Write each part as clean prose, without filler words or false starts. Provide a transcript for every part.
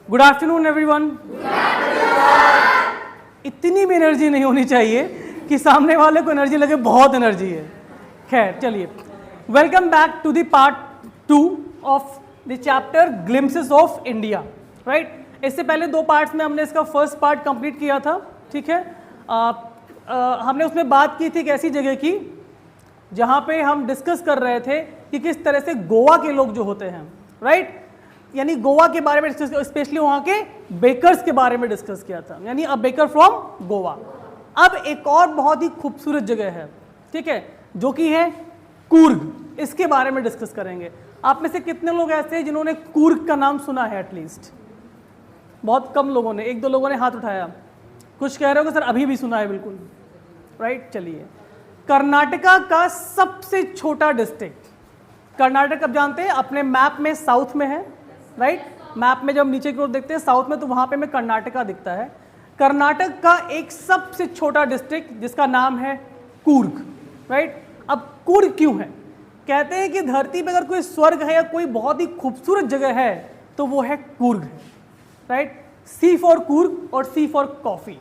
Good afternoon everyone. इतनी भी energy नहीं होनी चाहिए कि सामने वाले को एनर्जी लगे बहुत एनर्जी है। खैर चलिए, welcome back to the part 2 of the chapter glimpses of India. Right, इससे पहले 2 पार्ट्स में हमने इसका फर्स्ट पार्ट कंप्लीट किया था। ठीक है, हमने उसमें बात की थी एक ऐसी जगह की जहाँ पे हम डिस्कस कर रहे थे कि किस तरह से गोवा के लोग जो होते हैं, राइट, यानी गोवा के बारे में डिस्कस, स्पेशली वहाँ के बेकर्स के बारे में डिस्कस किया था, यानी अ बेकर फ्रॉम गोवा। अब एक और बहुत ही खूबसूरत जगह है, ठीक है, जो कि है कूर्ग। इसके बारे में डिस्कस करेंगे। आप में से कितने लोग ऐसे हैं जिन्होंने कूर्ग का नाम सुना है? एटलीस्ट बहुत कम लोगों ने, 1-2 लोगों ने हाथ उठाया। कुछ कह रहे हो कि सर अभी भी सुना है। बिल्कुल राइट। चलिए, कर्नाटका का सबसे छोटा डिस्ट्रिक्ट, कर्नाटक अब जानते हैं अपने मैप में साउथ में है, राइट। मैप में जब नीचे की ओर देखते हैं साउथ में, तो वहां पे में कर्नाटका दिखता है। कर्नाटक का एक सबसे छोटा डिस्ट्रिक्ट जिसका नाम है कूर्ग, राइट। अब कूर्ग क्यों है? कहते हैं कि धरती पे अगर कोई स्वर्ग है या कोई बहुत ही खूबसूरत जगह है तो वो है Coorg, right. C for Coorg और सी फॉर कॉफी।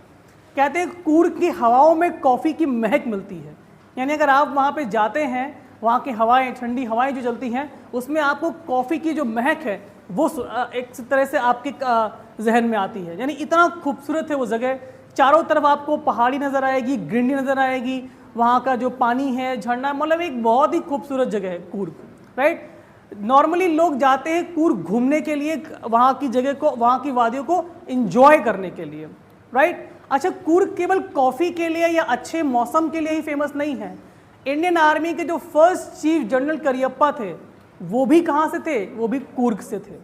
कहते हैं कूर्ग की हवाओं में कॉफी की महक मिलती है, यानी अगर आप वहाँ पे जाते हैं, वहाँ की हवाएं, ठंडी हवाएं जो चलती हैं, उसमें आपको कॉफ़ी की जो महक है वो एक तरह से आपके जहन में आती है। यानी इतना खूबसूरत है वो जगह। चारों तरफ आपको पहाड़ी नज़र आएगी, ग्रीनरी नज़र आएगी, वहाँ का जो पानी है, झरना, मतलब एक बहुत ही खूबसूरत जगह है कूर्ग, राइट। नॉर्मली लोग जाते हैं कूर्ग घूमने के लिए, वहाँ की जगह को, वहाँ की वादियों को एंजॉय करने के लिए, राइट। अच्छा, कूर्ग केवल कॉफ़ी के लिए या अच्छे मौसम के लिए ही फेमस नहीं है। इंडियन आर्मी के जो फर्स्ट चीफ जनरल करियप्पा थे वो भी कहाँ से थे? वो भी कूर्ग से थे,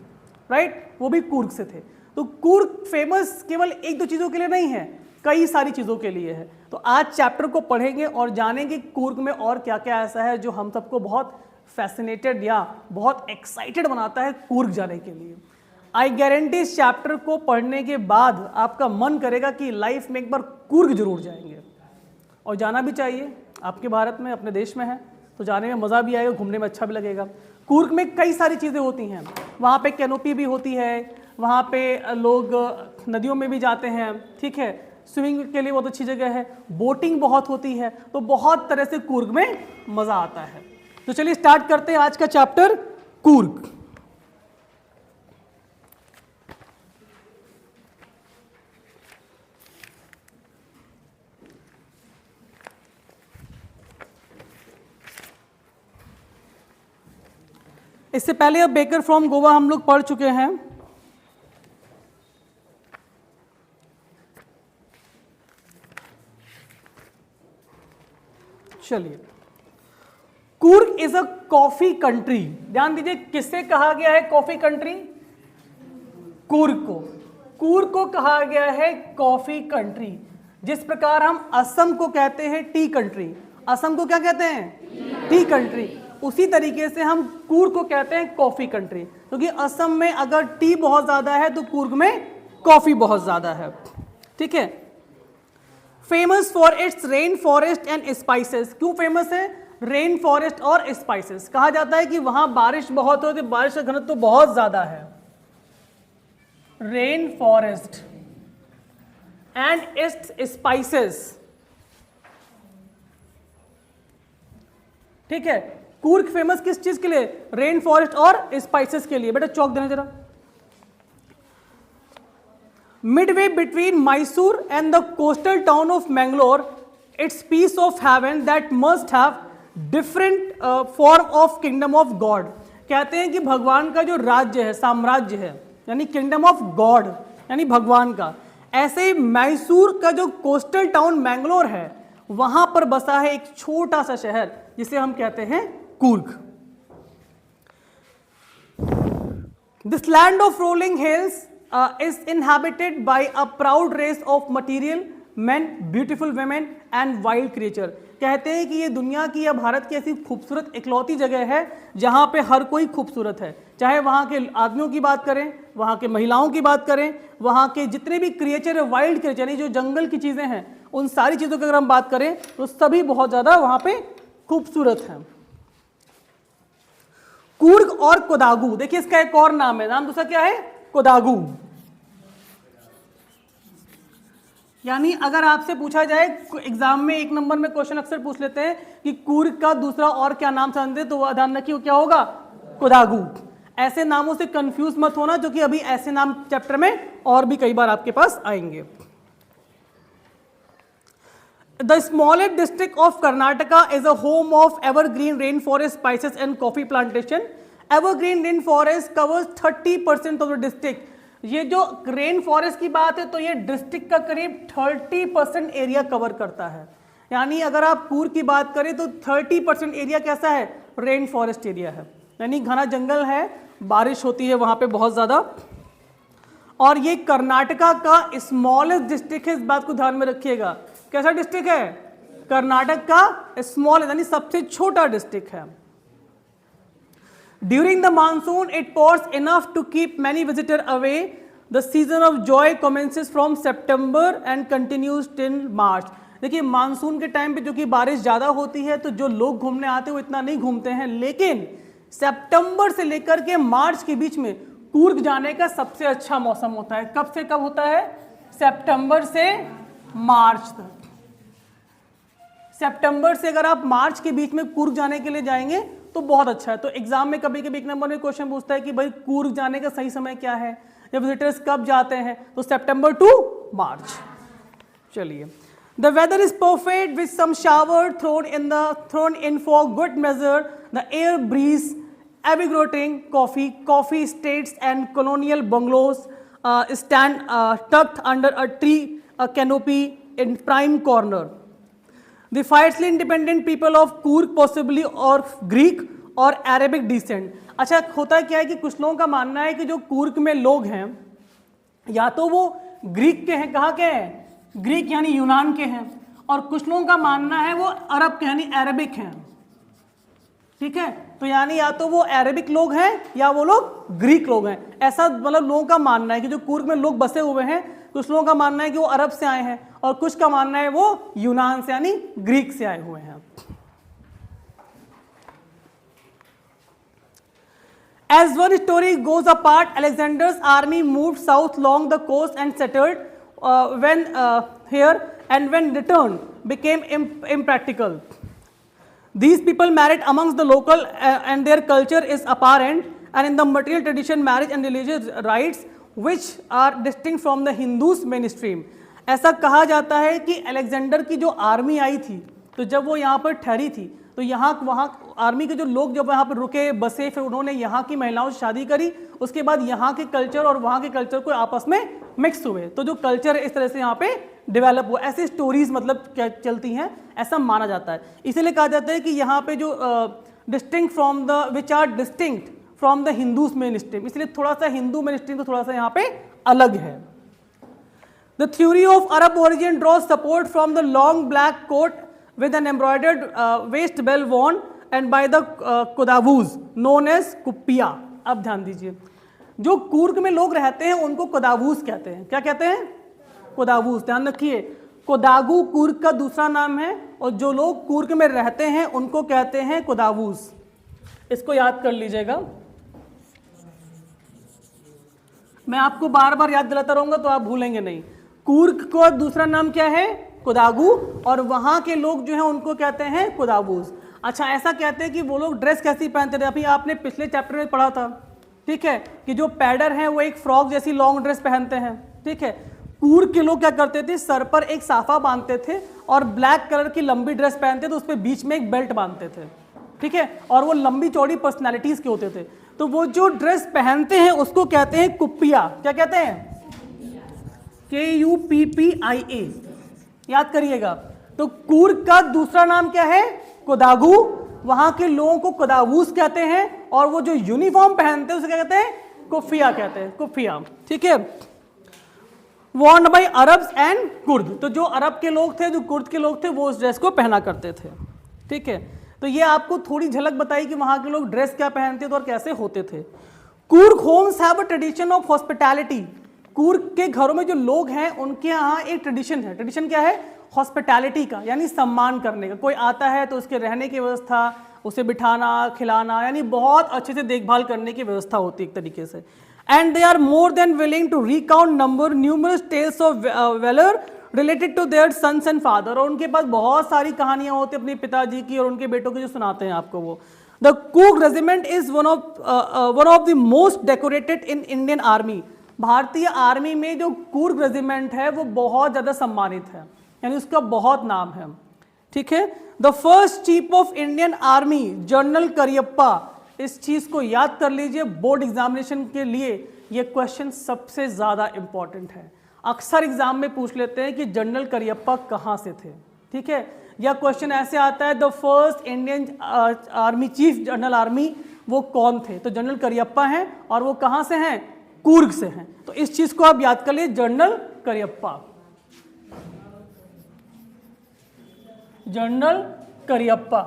राइट, वो भी कूर्ग से थे। तो कूर्ग फेमस केवल 1-2 चीज़ों के लिए नहीं है, कई सारी चीज़ों के लिए है। तो आज चैप्टर को पढ़ेंगे और जानेंगे कूर्ग में और क्या क्या ऐसा है जो हम सबको बहुत फैसिनेटेड या बहुत एक्साइटेड बनाता है कूर्ग जाने के लिए। आई गारंटी इस चैप्टर को पढ़ने के बाद आपका मन करेगा कि लाइफ में एक बार कूर्ग जरूर जाएंगे, और जाना भी चाहिए। आपके भारत में, अपने देश में है तो जाने में मज़ा भी आएगा, घूमने में अच्छा भी लगेगा। कूर्ग में कई सारी चीज़ें होती हैं। वहाँ पे कैनोपी भी होती है, वहाँ पे लोग नदियों में भी जाते हैं, ठीक है, स्विमिंग के लिए बहुत अच्छी जगह है, बोटिंग बहुत होती है, तो बहुत तरह से कूर्ग में मज़ा आता है। तो चलिए स्टार्ट करते हैं आज का चैप्टर कूर्ग। इससे पहले अब बेकर फ्रॉम गोवा हम लोग पढ़ चुके हैं। चलिए, Coorg is a coffee country. ध्यान दीजिए, किससे कहा गया है कॉफी कंट्री? कूर्ग को। कूर्ग को कहा गया है कॉफी कंट्री। जिस प्रकार हम असम को कहते हैं टी कंट्री, असम को क्या कहते हैं? T country. उसी तरीके से हम कूर्ग को कहते हैं कॉफी कंट्री, क्योंकि असम में अगर टी बहुत ज्यादा है तो कूर्ग में कॉफी बहुत ज्यादा है, ठीक है। Famous for its rain forest and spices. क्यों फेमस है? रेन फॉरेस्ट और स्पाइसेस। कहा जाता है कि वहां बारिश बहुत होती है, बारिश का घनत्व तो बहुत ज्यादा है। Rain forest and it's spices, ठीक है। कूर्ग फेमस किस चीज के लिए? रेन फॉरेस्ट और स्पाइसेस के लिए। बेटा चौक देना जरा। Midway between Mysore and the coastal town of Mangalore, it's piece of heaven that must have different form of kingdom of God. कहते हैं कि भगवान का जो राज्य है, साम्राज्य है, यानी किंगडम ऑफ गॉड यानी भगवान का, ऐसे ही मैसूर का जो कोस्टल टाउन मैंगलोर है, वहां पर बसा है एक छोटा सा शहर जिसे हम कहते हैं Coorg. This land of rolling hills is inhabited by a proud race of material man, beautiful women and wild creature. कहते हैं कि ये दुनिया की या भारत की ऐसी खूबसूरत इकलौती जगह है जहां पे हर कोई खूबसूरत है। चाहे वहां के आदमियों की बात करें, वहां के महिलाओं की बात करें, वहां के जितने भी क्रिएचर है, वाइल्ड क्रिएचर यानी जो जंगल की चीजें हैं, उन सारी चीजों की अगर हम बात करें तो सभी बहुत ज्यादा वहां पे खूबसूरत हैं। कूर्ग और कोदागु, देखिए इसका एक और नाम है, नाम दूसरा क्या है? कोदागु। यानी अगर आपसे पूछा जाए एग्जाम में 1 नंबर में क्वेश्चन अक्सर पूछ लेते हैं कि कूर्ग का दूसरा और क्या नाम जानते, तो वह ध्यान रखिए क्या होगा, कोदागु। ऐसे नामों से कंफ्यूज मत होना, जो कि अभी ऐसे नाम चैप्टर में और भी कई बार आपके पास आएंगे। The smallest district of Karnataka is a home of evergreen rainforest, spices and coffee plantation. Evergreen rainforest covers 30% of the district. ये जो रेन फॉरेस्ट की बात है तो ये डिस्ट्रिक्ट का करीब 30% एरिया कवर करता है। यानी अगर आप कूर्ग की बात करें तो 30% एरिया कैसा है, रेन फॉरेस्ट एरिया है, यानी घना जंगल है, बारिश होती है वहाँ पे बहुत ज़्यादा। और ये कर्नाटका का स्मॉलेस्ट डिस्ट्रिक्ट है, इस बात को ध्यान में रखिएगा। कैसा डिस्ट्रिक्ट है, कर्नाटक का स्मॉल यानी सबसे छोटा डिस्ट्रिक्ट है। During the monsoon, it pours enough to keep many visitors away. The season of joy commences from September and continues till March. देखिए मानसून के टाइम पे जो कि बारिश ज़्यादा होती है तो जो लोग घूमने आते हैं वो इतना नहीं घूमते हैं, लेकिन सितंबर से लेकर के मार्च के बीच में कूर्ग जाने का सबसे अच्छा मौसम होता है। कब से कब होता है, सितंबर से मार्च तक। सितंबर से अगर आप मार्च के बीच में कूर्ग जाने के लिए जाएंगे तो बहुत अच्छा है। तो एग्जाम में कभी कभी 1 नंबर में क्वेश्चन पूछता है कि भाई कूर्ग जाने का सही समय क्या है, या विजिटर्स कब जाते हैं, तो सितंबर टू मार्च। चलिए, the weather is perfect with some shower thrown in for good measure. The air breeze invigorating coffee estates and colonial bungalows stand tucked under a tree canopy in prime corner. The fiercely independent people of Coorg possibly or Greek और Arabic descent. अच्छा, होता क्या है कि कुछ लोगों का मानना है कि जो कूर्ग में लोग हैं या तो वो ग्रीक के हैं, कहाँ के हैं, ग्रीक यानी यूनान के हैं, और कुछ लोगों का मानना है वो अरब के यानी अरेबिक हैं। ठीक है, तो यानी या तो वो अरेबिक लोग हैं या वो लोग ग्रीक लोग हैं, ऐसा मतलब लोगों का मानना है कि जो कूर्ग में लोग बसे हुए हैं, कुछ लोगों का मानना है कि वो अरब से आए हैं और कुछ का मानना है वो यूनान से यानी ग्रीक से आए हुए हैं। As one story goes apart, Alexander's army moved south along the coast and settled here, and when returned became impractical. These people married amongst the local and their culture is apparent, and in the material tradition, marriage and religious rites which are distinct from the Hindus mainstream. ऐसा कहा जाता है कि Alexander की जो army आई थी, तो जब वो यहाँ पर ठहरी थी तो यहाँ वहाँ आर्मी के जो लोग जब वहाँ पर रुके बसे, फिर उन्होंने यहाँ की महिलाओं से शादी करी, उसके बाद यहाँ के कल्चर और वहाँ के कल्चर को आपस में मिक्स हुए, तो जो कल्चर है इस तरह से यहाँ पे डेवलप हुआ। ऐसी स्टोरीज मतलब क्या चलती हैं, ऐसा माना जाता है। इसीलिए कहा जाता है कि यहाँ पे जो distinct from the which are distinct from the Hindus mainstream, इसलिए थोड़ा सा हिंदू मेन स्ट्रीम तो थोड़ा सा यहाँ पे अलग है। The theory of Arab origin draws support from the long black coat with an embroidered waist belt worn and by the Kodavus known as कुप्पिया। अब ध्यान दीजिए, जो कूर्ग में लोग रहते हैं उनको कोदावूस कहते हैं। क्या कहते हैं? कोदावूस। ध्यान रखिए, कोदागु कूर्ग का दूसरा नाम है और जो लोग कूर्ग में रहते हैं उनको कहते हैं कोदावूस। इसको याद कर लीजिएगा, मैं आपको बार बार याद दिलाता रहूंगा तो आप भूलेंगे नहीं। कूर्ग का दूसरा नाम क्या है? कोदागु, और वहाँ के लोग जो हैं उनको कहते हैं कोदावूस। अच्छा, ऐसा कहते हैं कि वो लोग ड्रेस कैसी पहनते थे, अभी आपने पिछले चैप्टर में पढ़ा था, ठीक है, कि जो पैडर हैं वो एक फ्रॉक जैसी लॉन्ग ड्रेस पहनते हैं, ठीक है। कूर्ग के लोग क्या करते थे, सर पर एक साफा बांधते थे और ब्लैक कलर की लंबी ड्रेस पहनते थे, उस पर बीच में एक बेल्ट बांधते थे, ठीक है, और वो लंबी चौड़ी पर्सनैलिटीज के होते थे। तो वो जो ड्रेस पहनते हैं उसको कहते हैं कुप्पिया। क्या कहते हैं? KUPPIA, याद करिएगा। तो कूर्ग का दूसरा नाम क्या है? कोदागु। वहां के लोगों को कोदावूस कहते हैं, और वो जो यूनिफॉर्म पहनते हैं उसे क्या कहते हैं? कुफ्फिया कहते हैं, कुफ्फिया, ठीक है। Warne bye Arabs and Kurd, तो जो अरब के लोग थे, जो कुर्द के लोग थे, वो उस ड्रेस को पहना करते थे, ठीक है। तो ये आपको थोड़ी झलक बताई कि वहां के लोग ड्रेस क्या पहनते थे और कैसे होते थे। Coorg homes have a tradition of hospitality. Coorg के घरों में जो लोग हैं उनके यहाँ एक ट्रेडिशन है। ट्रेडिशन क्या है? हॉस्पिटैलिटी का, यानी सम्मान करने का। कोई आता है तो उसके रहने की व्यवस्था, उसे बिठाना, खिलाना, यानी बहुत अच्छे से देखभाल करने की व्यवस्था होती है एक तरीके से। And they are more than willing to recount numerous tales of valour related to their sons and father, और उनके पास बहुत सारी कहानियां होती अपने पिताजी की और उनके बेटों की जो सुनाते हैं आपको वो। The Coorg regiment is one of the most decorated in Indian army. भारतीय आर्मी में जो कूर्ग रेजिमेंट है वो बहुत ज़्यादा सम्मानित है, यानी उसका बहुत नाम है, ठीक है। The first chief of Indian army general Cariappa, इस चीज़ को याद कर लीजिए, बोर्ड एग्जामिनेशन के लिए ये क्वेश्चन सबसे ज़्यादा इंपॉर्टेंट है। अक्सर एग्जाम में पूछ लेते हैं कि जनरल करियप्पा कहाँ से थे, ठीक है, या क्वेश्चन ऐसे आता है the first Indian army chief general army वो कौन थे, तो जनरल करियप्पा हैं, और वो कहाँ से हैं, कूर्ग से हैं। तो इस चीज़ को आप याद कर लिए, general Cariappa, general Cariappa,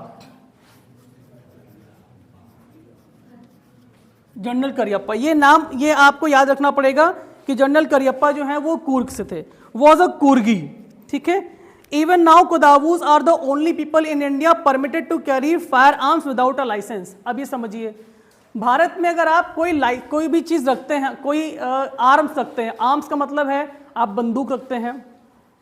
general Cariappa, ये नाम ये आपको याद रखना पड़ेगा कि जनरल करियप्पा जो है वो कूर्ग से थे, वॉज अ कूर्गी, ठीक है। Even now Kodavas are the only people in India permitted to carry firearms without a licence. अब ये समझिए, भारत में अगर आप कोई भी चीज़ रखते हैं, कोई आर्म्स रखते हैं, आर्म्स का मतलब है आप बंदूक रखते हैं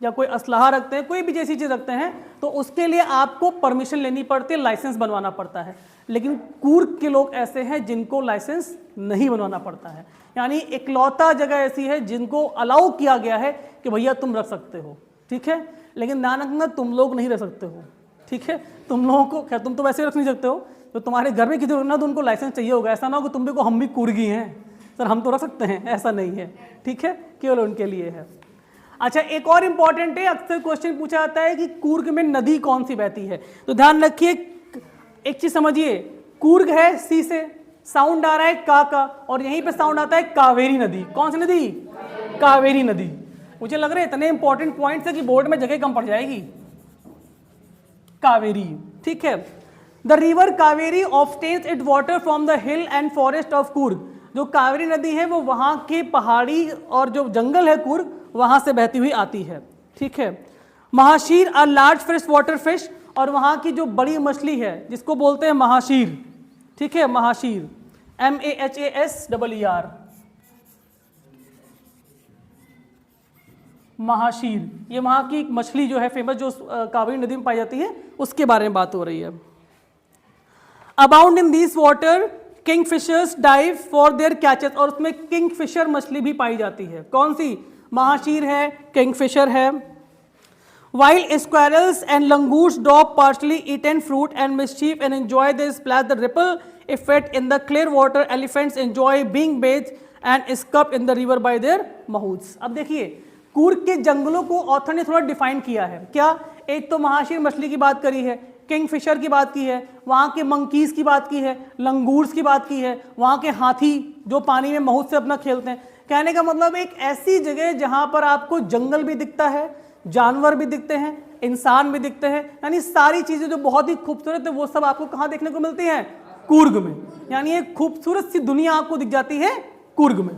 या कोई असलहा रखते हैं, कोई भी जैसी चीज़ रखते हैं, तो उसके लिए आपको परमिशन लेनी पड़ती है, लाइसेंस बनवाना पड़ता है। लेकिन कूर्ग के लोग ऐसे हैं जिनको लाइसेंस नहीं बनवाना पड़ता है, यानी इकलौता जगह ऐसी है जिनको अलाउ किया गया है कि भैया तुम रख सकते हो, ठीक है, लेकिन ध्यान रखना तुम लोग नहीं रख सकते हो, ठीक है। तुम लोगों को क्या, तुम तो वैसे रख नहीं सकते हो, तो तुम्हारे घर में किसी ना तो उनको लाइसेंस चाहिए होगा। ऐसा ना हो कि तुम भी को हम भी कूर्गी हैं सर, हम तो रख सकते हैं, ऐसा नहीं है, ठीक है, केवल उनके लिए है। अच्छा, एक और इंपॉर्टेंट है, अक्सर क्वेश्चन पूछा जाता है कि कूर्ग में नदी कौन सी बहती है, तो ध्यान रखिए, एक चीज समझिए, कूर्ग है सी से, साउंड आ रहा है का, और यहीं पे साउंड आता है कावेरी नदी। कौन सी नदी, कावेरी नदी। मुझे लग रहा है इतने इंपॉर्टेंट पॉइंट्स है कि बोर्ड में जगह कम पड़ जाएगी। कावेरी, ठीक है। The river Kaveri obtains it water from the hill and forest of Coorg. जो कावेरी नदी है वो वहां के पहाड़ी और जो जंगल है कूर्ग, वहां से बहती हुई आती है, ठीक है। Mahseer a large fresh water fish, और वहां की जो बड़ी मछली है जिसको बोलते हैं महाशीर, ठीक है, महाशीर, MAHASEER, महाशीर, ये वहां की मछली जो है फेमस, जो कावेरी नदी में पाई जाती है, उसके बारे में बात हो रही है। Abound in this water kingfishers dive for their catches, और उसमें किंग फिशर मछली भी पाई जाती है। कौन सी, महाशीर है, किंग फिशर है। While squirrels and langurs drop partially eaten fruit and mischief and enjoy the splash, the ripple effect in the clear water, elephants enjoy being bathed and scupped in the river by their mahouts। अब देखिए, कूर्ग के जंगलों को author ने थोड़ा define किया है। क्या, एक तो महाशीर मछली की बात करी है, किंग फिशर की बात की है, वहाँ के मंकीज की बात की है, लंगूर्स की बात की है, वहाँ के हाथी जो पानी में महूत से अपना खेलते हैं। कहने का मतलब एक ऐसी जगह जहाँ पर आपको जंगल भी दिखता है, जानवर भी दिखते हैं, इंसान भी दिखते हैं, यानी सारी चीजें जो बहुत ही खूबसूरत है वो सब आपको कहाँ देखने को मिलती हैं, कूर्ग में। यानी एक खूबसूरत सी दुनिया आपको दिख जाती है कूर्ग में।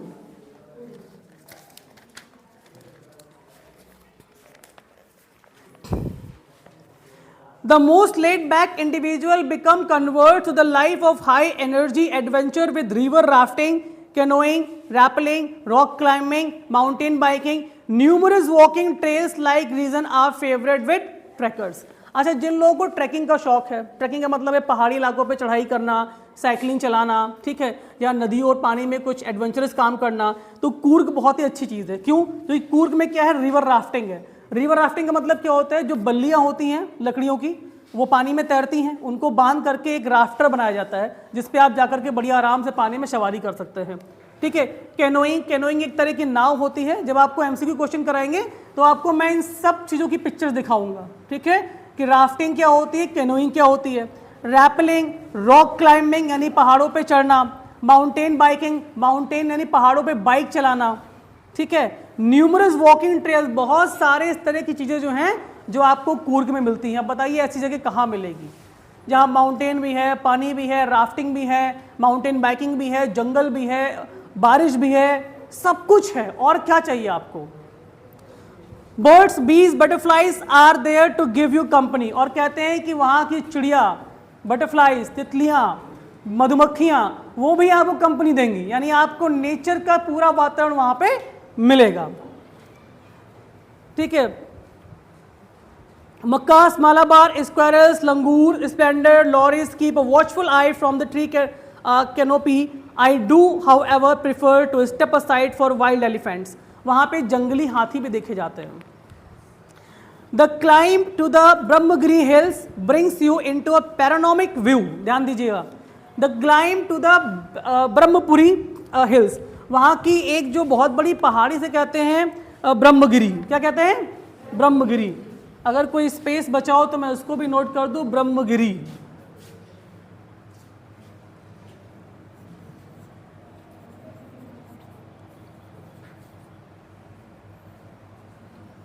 The most laid back individual become convert to the life of high energy adventure with river rafting, canoeing, rappelling, rock climbing, mountain biking, numerous walking trails like region are favorite with trekkers। अच्छा, जिन लोगों को trekking का शौक है, trekking का मतलब है पहाड़ी इलाकों पे चढ़ाई करना, साइकिलिंग चलाना, ठीक है, या नदी और पानी में कुछ एडवेंचरस काम करना, तो कूर्ग बहुत ही अच्छी चीज़ है। क्यों, तो कूर्ग में क्या है, रिवर राफ्टिंग है। रिवर राफ्टिंग का मतलब क्या होता है, जो बल्लियाँ होती हैं लकड़ियों की, वो पानी में तैरती हैं, उनको बांध करके एक राफ्टर बनाया जाता है जिसपे आप जाकर के बड़ी आराम से पानी में सवारी कर सकते हैं, ठीक है। कैनोइंग, कैनोइंग एक तरह की नाव होती है। जब आपको एमसीक्यू क्वेश्चन कराएंगे तो आपको मैं इन सब चीज़ों की पिक्चर्स दिखाऊंगा, ठीक है, कि राफ्टिंग क्या होती है, कैनोइंग क्या होती है। रैपलिंग, रॉक क्लाइंबिंग यानी पहाड़ों पे चढ़ना, माउंटेन बाइकिंग, माउंटेन यानी पहाड़ों पे बाइक चलाना, ठीक है। न्यूमरस वॉकिंग ट्रेल्स, बहुत सारे इस तरह की चीज़ें जो हैं जो आपको कूर्ग में मिलती हैं। अब बताइए ऐसी जगह कहाँ मिलेगी जहाँ माउंटेन भी है, पानी भी है, राफ्टिंग भी है, माउंटेन बाइकिंग भी है, जंगल भी है, बारिश भी है, सब कुछ है, और क्या चाहिए आपको। Birds, bees, butterflies are there to give you company, और कहते हैं कि वहाँ की चिड़िया, बटरफ्लाइज, तितलियाँ, मधुमक्खियाँ, वो भी आपको कंपनी देंगी, यानी आपको नेचर का पूरा वातावरण वहाँ पे मिलेगा, ठीक है। Macaws, Malabar, squirrels, langur, splendid, lories keep a watchful eye from the tree canopy. I do, however, prefer to step aside for wild elephants. वहाँ पे जंगली हाथी भी देखे जाते हैं. The climb to the Brahmagiri hills brings you into a panoramic view. ध्यान दीजिएगा. The climb to the Brahmpuri hills. वहाँ की एक जो बहुत बड़ी पहाड़ी से कहते हैं ब्रह्मगिरी. क्या कहते हैं? ब्रह्मगिरी. अगर कोई स्पेस बचाओ तो मैं उसको भी नोट कर दूं, ब्रह्मगिरी.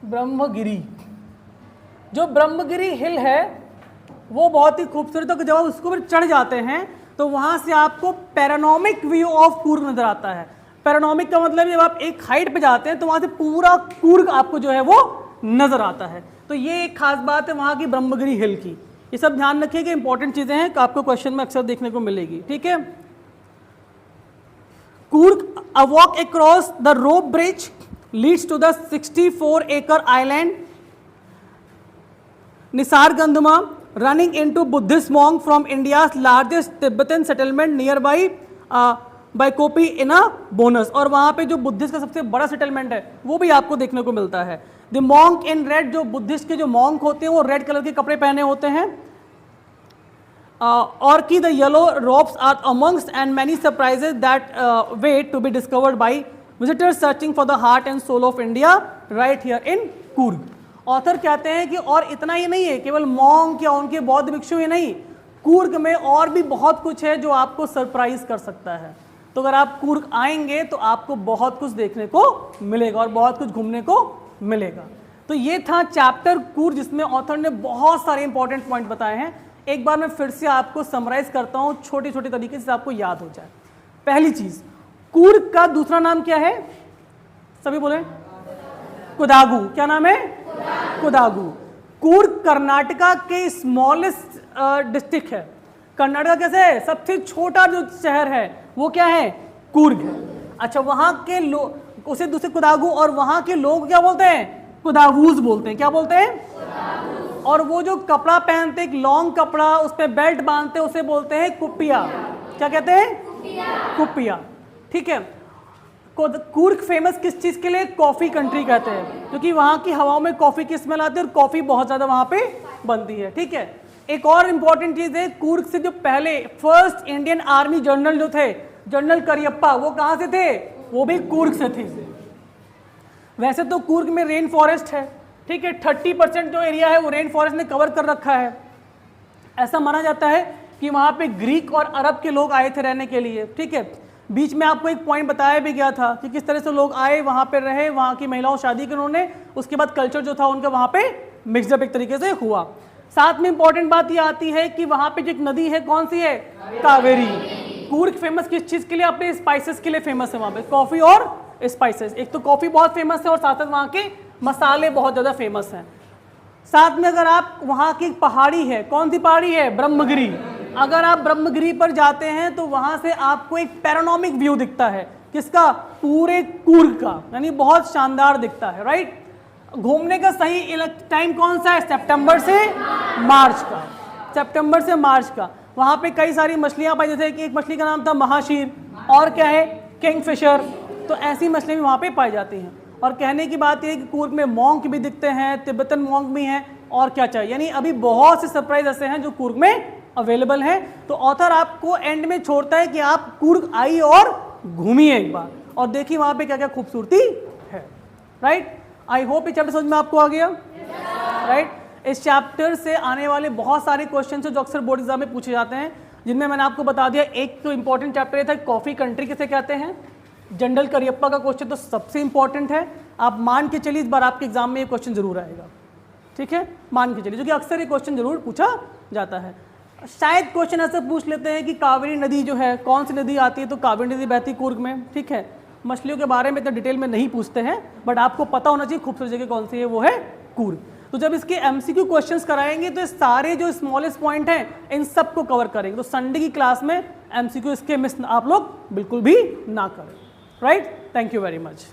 ब्रह्मगिरी. जो ब्रह्मगिरी हिल है वो बहुत ही खूबसूरत है. जब आप उसको भी चढ़ जाते हैं तो वहां से आपको पैरानोमिक व्यू ऑफ कूर्ग नजर आता है. पैरानोमिक का मतलब जब आप एक हाइट पे जाते हैं तो वहां से पूरा कूर्ग आपको जो है वो नजर आता है. तो ये एक खास बात है वहां की ब्रह्मगिरी हिल की. ये सब ध्यान रखिए कि इंपॉर्टेंट चीजें हैं, आपको क्वेश्चन में अक्सर देखने को मिलेगी. ठीक है. Coorg, a walk across the rope bridge leads to the 64 acre island Nisargadhama running into Buddhist monk from India's largest Tibetan settlement nearby by Kopi in a bonus. और वहाँ पे जो बुद्धिस्ट का सबसे बड़ा सेटलमेंट है वो भी आपको देखने को मिलता है. द मॉन्क इन रेड, जो बुद्धिस्ट के जो मॉन्क होते हैं वो रेड कलर के कपड़े पहने होते हैं. और की the yellow robes are amongst and many surprises that wait to be discovered by visitors searching for the heart and soul of India right here in Coorg. Author कहते हैं कि और इतना ही नहीं है, केवल मॉन्क या उनके बौद्ध भिक्षु ही नहीं, कूर्ग में और भी बहुत कुछ है जो आपको सरप्राइज कर सकता है. तो अगर आप कूर्ग आएंगे तो आपको बहुत कुछ देखने को मिलेगा और बहुत कुछ घूमने को मिलेगा. तो ये था चैप्टर कूर्ग जिसमें ऑथर ने बहुत सारे इंपॉर्टेंट पॉइंट बताए हैं. एक बार मैं फिर से आपको समराइज करता हूँ छोटे छोटे तरीके से आपको याद हो जाए. पहली चीज, कूर्ग का दूसरा नाम क्या है? सभी बोले कोडागु. क्या नाम है? कोडागु. कूर्ग कर्नाटका के स्मॉलेस्ट डिस्ट्रिक्ट है. कर्नाटका कैसे है? सबसे छोटा जो शहर है वो क्या है? कूर्ग है. अच्छा, वहां के लोग उसे दूसरे कोडागु, और वहां के लोग क्या बोलते हैं? कोडागुज बोलते हैं. क्या बोलते हैं? और वो जो कपड़ा पहनते, एक लॉन्ग कपड़ा, उस पर बेल्ट बांधते, उसे बोलते हैं कुपिया. क्या कहते हैं? कुपिया. ठीक है. कूर्ग फेमस किस चीज के लिए? कॉफी कंट्री कहते हैं, क्योंकि वहां की हवाओं में कॉफी की स्मेल आती है और कॉफी बहुत ज्यादा वहां पे बनती है. ठीक है. एक और इंपॉर्टेंट चीज है, कूर्ग से जो पहले फर्स्ट इंडियन आर्मी जनरल जो थे, जनरल करियप्पा, वो कहां से थे? वो भी कूर्ग से थे. वैसे तो कूर्ग में रेन फॉरेस्ट है. ठीक है. 30% जो एरिया है वो रेन फॉरेस्ट ने कवर कर रखा है. ऐसा माना जाता है कि वहां पे ग्रीक और अरब के लोग आए थे रहने के लिए. ठीक है. बीच में आपको एक पॉइंट बताया भी गया था कि किस तरह से लोग आए, वहाँ पे रहे, वहाँ की महिलाओं शादी की उन्होंने, उसके बाद कल्चर जो था उनका वहाँ पे मिक्सअप एक तरीके से हुआ. साथ में इंपॉर्टेंट बात ये आती है कि वहाँ पे जो एक नदी है, कौन सी है? कावेरी. कूर्ग फेमस किस चीज़ के लिए? अपने स्पाइसेस के लिए फेमस है. वहाँ पे कॉफ़ी और स्पाइसेस. एक तो कॉफ़ी बहुत फेमस है और साथ साथ वहाँ के मसाले बहुत ज़्यादा फेमस हैं. साथ में अगर आप, वहाँ की पहाड़ी है, कौन सी पहाड़ी है? ब्रह्मगिरी. अगर आप ब्रह्मगिरी पर जाते हैं तो वहां से आपको एक पैरानोमिक व्यू दिखता है. किसका? पूरे कूर्ग का. यानी बहुत शानदार दिखता है. राइट. घूमने का सही टाइम कौन सा है? सितंबर से मार्च का. सितंबर से मार्च का. वहां पे कई सारी मछलियां पाई, जैसे कि एक मछली का नाम था महाशीर, और क्या है? किंगफिशर. तो ऐसी मछलियां भी वहां पे पाई जाती हैं. और कहने की बात यह है कि कूर्ग में मॉन्क भी दिखते हैं, तिब्बतन मॉन्क भी हैं, और क्या चाहिए. यानी अभी बहुत से सरप्राइज ऐसे हैं जो कूर्ग में अवेलेबल है. तो ऑथर आपको एंड में छोड़ता है कि आप कूर्ग आइए और घूमिए एक बार और देखिए वहां पे क्या क्या खूबसूरती है. राइट. आई होप ये चैप्टर समझ में आपको आ गया. राइट. इस चैप्टर से आने वाले बहुत सारे क्वेश्चन जो अक्सर बोर्ड एग्जाम में पूछे जाते हैं, जिनमें मैंने आपको बता दिया. एक तो इंपॉर्टेंट चैप्टर था कॉफी कंट्री किसे कहते हैं. जनरल करियप्पा का क्वेश्चन तो सबसे इंपॉर्टेंट है. आप मान के चलिए इस बार आपके एग्जाम में ये क्वेश्चन जरूर आएगा. ठीक है. मान के चलिए, जो कि अक्सर ये क्वेश्चन जरूर पूछा जाता है. शायद क्वेश्चन ऐसे पूछ लेते हैं कि कावेरी नदी जो है, कौन सी नदी आती है? तो कावेरी नदी बहती कूर्ग में. ठीक है. मछलियों के बारे में इतना डिटेल में नहीं पूछते हैं, बट आपको पता होना चाहिए खूबसूरत जगह कौन सी है, वो है कूर्ग. तो जब इसके एमसीक्यू क्वेश्चंस कराएंगे तो सारे जो स्मॉलेस्ट पॉइंट हैं इन सबको कवर करेंगे. तो संडे की क्लास में एमसीक्यू इसके मिस आप लोग बिल्कुल भी ना करें. Right. Thank you very much.